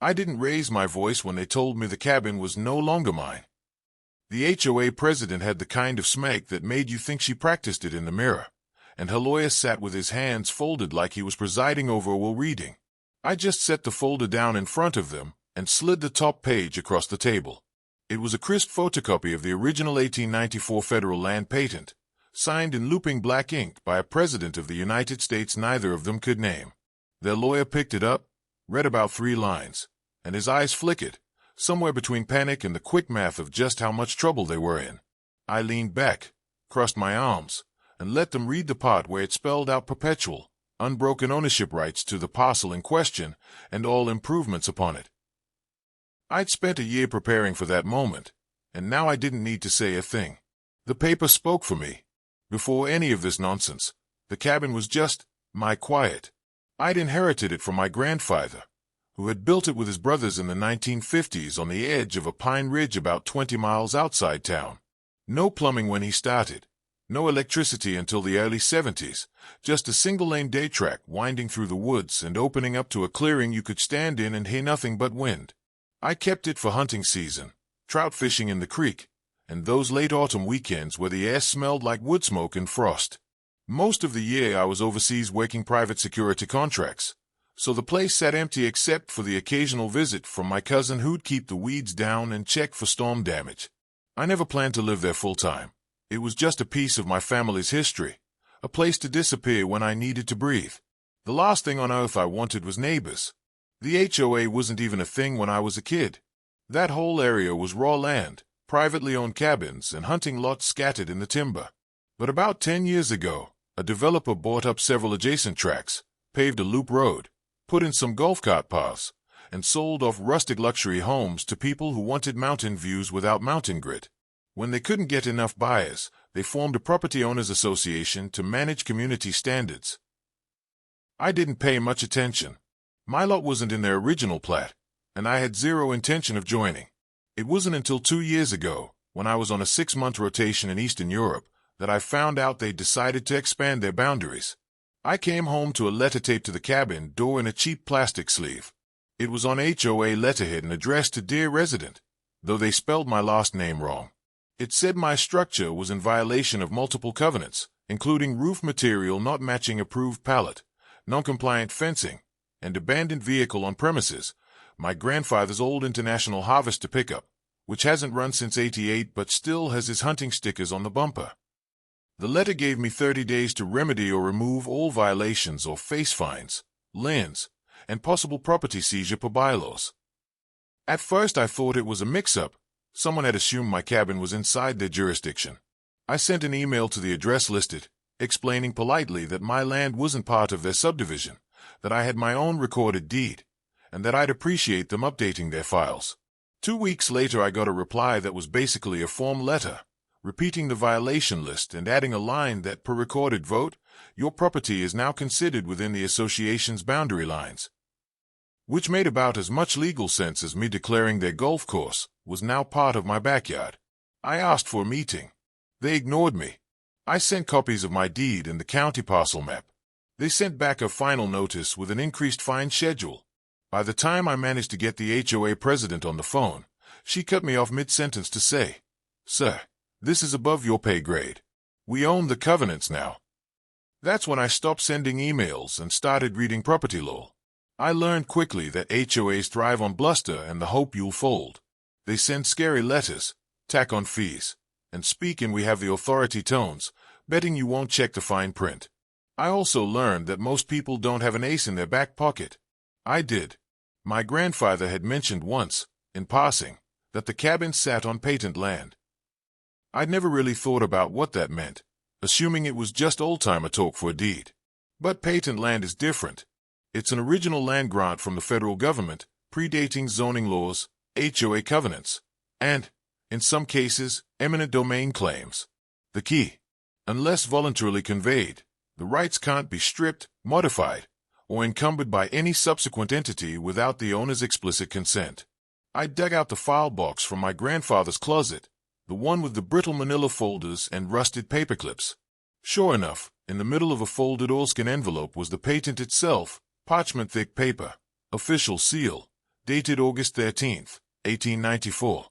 I didn't raise my voice when they told me the cabin was no longer mine. The HOA president had the kind of smack that made you think she practiced it in the mirror, and her lawyer sat with his hands folded like he was presiding over a will reading. I just set the folder down in front of them and slid the top page across the table. It was a crisp photocopy of the original 1894 federal land patent, signed in looping black ink by a president of the United States neither of them could name. Their lawyer picked it up, read about 3 lines, and his eyes flickered, somewhere between panic and the quick math of just how much trouble they were in. I leaned back, crossed my arms, and let them read the part where it spelled out perpetual, unbroken ownership rights to the parcel in question and all improvements upon it. I'd spent a year preparing for that moment, and now I didn't need to say a thing. The paper spoke for me. Before any of this nonsense, the cabin was just my quiet. I'd inherited it from my grandfather, who had built it with his brothers in the 1950s on the edge of a pine ridge about 20 miles outside town. No plumbing when he started, no electricity until the early 70s, just a single-lane day track winding through the woods and opening up to a clearing you could stand in and hear nothing but wind. I kept it for hunting season, trout fishing in the creek, and those late autumn weekends where the air smelled like wood smoke and frost. Most of the year I was overseas working private security contracts, so the place sat empty except for the occasional visit from my cousin who'd keep the weeds down and check for storm damage. I never planned to live there full-time. It was just a piece of my family's history, a place to disappear when I needed to breathe. The last thing on earth I wanted was neighbors. The HOA wasn't even a thing when I was a kid. That whole area was raw land, privately owned cabins, and hunting lots scattered in the timber. But about 10 years ago, a developer bought up several adjacent tracts, paved a loop road, put in some golf cart paths, and sold off rustic luxury homes to people who wanted mountain views without mountain grit. When they couldn't get enough buyers, they formed a property owners association to manage community standards. I didn't pay much attention. My lot wasn't in their original plat, and I had zero intention of joining. It wasn't until 2 years ago, when I was on a 6-month rotation in Eastern Europe, that I found out they'd decided to expand their boundaries. I came home to a letter taped to the cabin door in a cheap plastic sleeve. It was on HOA letterhead and addressed to Dear Resident, though they spelled my last name wrong. It said my structure was in violation of multiple covenants, including roof material not matching approved pallet, non-compliant fencing, and abandoned vehicle on premises, my grandfather's old International Harvester pickup, which hasn't run since '88 but still has his hunting stickers on the bumper. The letter gave me 30 days to remedy or remove all violations or face fines, liens, and possible property seizure per bylaws. At first I thought it was a mix-up. Someone had assumed my cabin was inside their jurisdiction. I sent an email to the address listed, explaining politely that my land wasn't part of their subdivision, that I had my own recorded deed, and that I'd appreciate them updating their files. 2 weeks later I got a reply that was basically a form letter, repeating the violation list and adding a line that, per recorded vote, your property is now considered within the association's boundary lines. Which made about as much legal sense as me declaring their golf course was now part of my backyard. I asked for a meeting. They ignored me. I sent copies of my deed and the county parcel map. They sent back a final notice with an increased fine schedule. By the time I managed to get the HOA president on the phone, she cut me off mid-sentence to say, "Sir, this is above your pay grade. We own the covenants now." That's when I stopped sending emails and started reading property law. I learned quickly that HOAs thrive on bluster and the hope you'll fold. They send scary letters, tack on fees, and speak in we have the authority tones, betting you won't check the fine print. I also learned that most people don't have an ace in their back pocket. I did. My grandfather had mentioned once, in passing, that the cabin sat on patent land. I'd never really thought about what that meant, assuming it was just old-timer talk for a deed. But patent land is different. It's an original land grant from the federal government, predating zoning laws, HOA covenants, and, in some cases, eminent domain claims. The key: unless voluntarily conveyed, the rights can't be stripped, modified, or encumbered by any subsequent entity without the owner's explicit consent. I dug out the file box from my grandfather's closet, the one with the brittle manila folders and rusted paperclips. Sure enough, in the middle of a folded oilskin envelope was the patent itself, parchment-thick paper, official seal, dated August 13, 1894,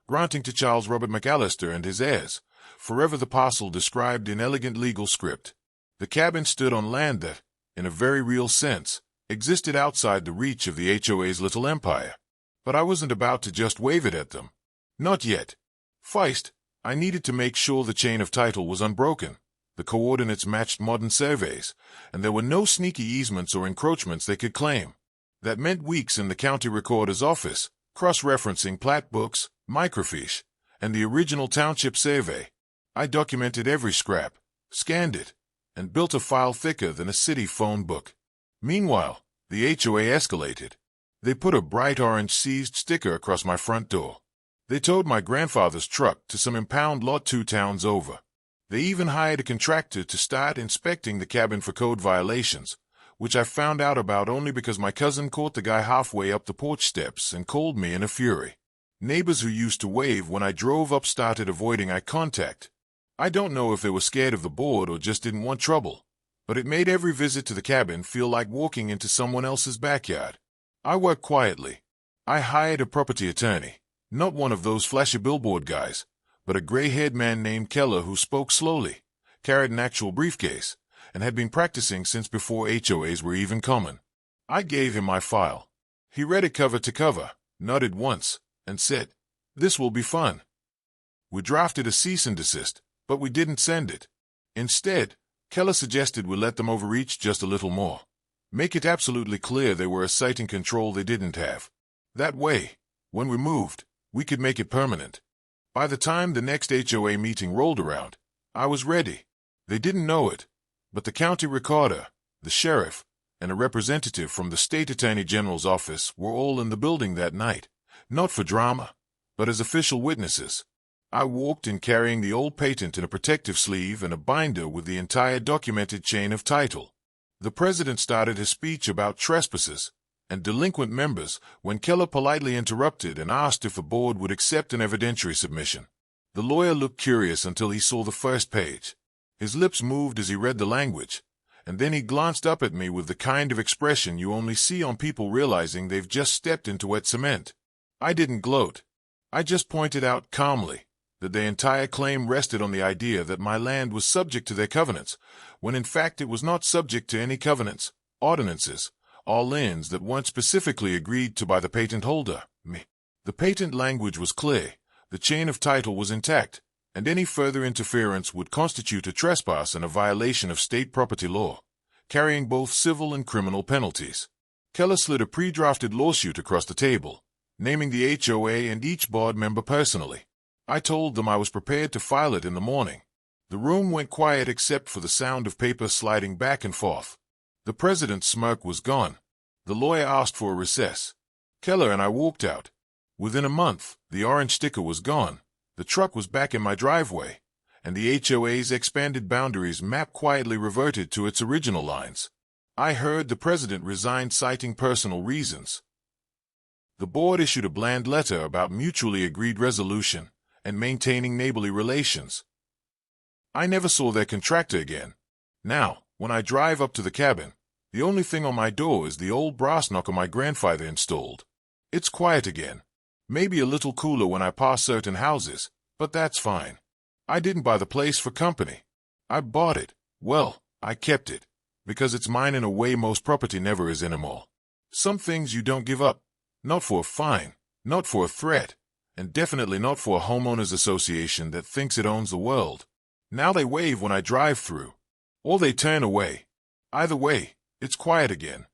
granting to Charles Robert McAllister and his heirs, forever the parcel described in elegant legal script. The cabin stood on land that, in a very real sense, existed outside the reach of the HOA's little empire. But I wasn't about to just wave it at them. Not yet. First, I needed to make sure the chain of title was unbroken, the coordinates matched modern surveys, and there were no sneaky easements or encroachments they could claim. That meant weeks in the county recorder's office, cross-referencing plat books, microfiche, and the original township survey. I documented every scrap, scanned it, and built a file thicker than a city phone book. Meanwhile, the HOA escalated. They put a bright orange seized sticker across my front door. They towed my grandfather's truck to some impound lot 2 towns over. They even hired a contractor to start inspecting the cabin for code violations, which I found out about only because my cousin caught the guy halfway up the porch steps and called me in a fury. Neighbors who used to wave when I drove up started avoiding eye contact. I don't know if they were scared of the board or just didn't want trouble, but it made every visit to the cabin feel like walking into someone else's backyard. I worked quietly. I hired a property attorney, not one of those flashy billboard guys, but a gray-haired man named Keller who spoke slowly, carried an actual briefcase, and had been practicing since before HOAs were even common. I gave him my file. He read it cover to cover, nodded once, and said, "This will be fun." We drafted a cease and desist, but we didn't send it. Instead, Keller suggested we let them overreach just a little more. Make it absolutely clear they were asserting control they didn't have. That way, when we moved, we could make it permanent. By the time the next HOA meeting rolled around, I was ready. They didn't know it, but the county recorder, the sheriff, and a representative from the state attorney general's office were all in the building that night, not for drama, but as official witnesses. I walked in carrying the old patent in a protective sleeve and a binder with the entire documented chain of title. The president started his speech about trespasses and delinquent members when Keller politely interrupted and asked if the board would accept an evidentiary submission. The lawyer looked curious until he saw the first page. His lips moved as he read the language, and then he glanced up at me with the kind of expression you only see on people realizing they've just stepped into wet cement. I didn't gloat. I just pointed out calmly that their entire claim rested on the idea that my land was subject to their covenants, when in fact it was not subject to any covenants, ordinances, or liens that weren't specifically agreed to by the patent holder, me. The patent language was clear, the chain of title was intact, and any further interference would constitute a trespass and a violation of state property law, carrying both civil and criminal penalties. Keller slid a pre-drafted lawsuit across the table, naming the HOA and each board member personally. I told them I was prepared to file it in the morning. The room went quiet except for the sound of paper sliding back and forth. The president's smirk was gone. The lawyer asked for a recess. Keller and I walked out. Within a month, the orange sticker was gone, the truck was back in my driveway, and the HOA's expanded boundaries map quietly reverted to its original lines. I heard the president resign citing personal reasons. The board issued a bland letter about mutually agreed resolution and maintaining neighborly relations. I never saw their contractor again. Now, when I drive up to the cabin, the only thing on my door is the old brass knocker my grandfather installed. It's quiet again. Maybe a little cooler when I pass certain houses, but that's fine. I didn't buy the place for company. I bought it. Well, I kept it, because it's mine in a way most property never is anymore. Some things you don't give up. Not for a fine, not for a threat, and definitely not for a homeowners association that thinks it owns the world. Now they wave when I drive through, or they turn away. Either way, it's quiet again.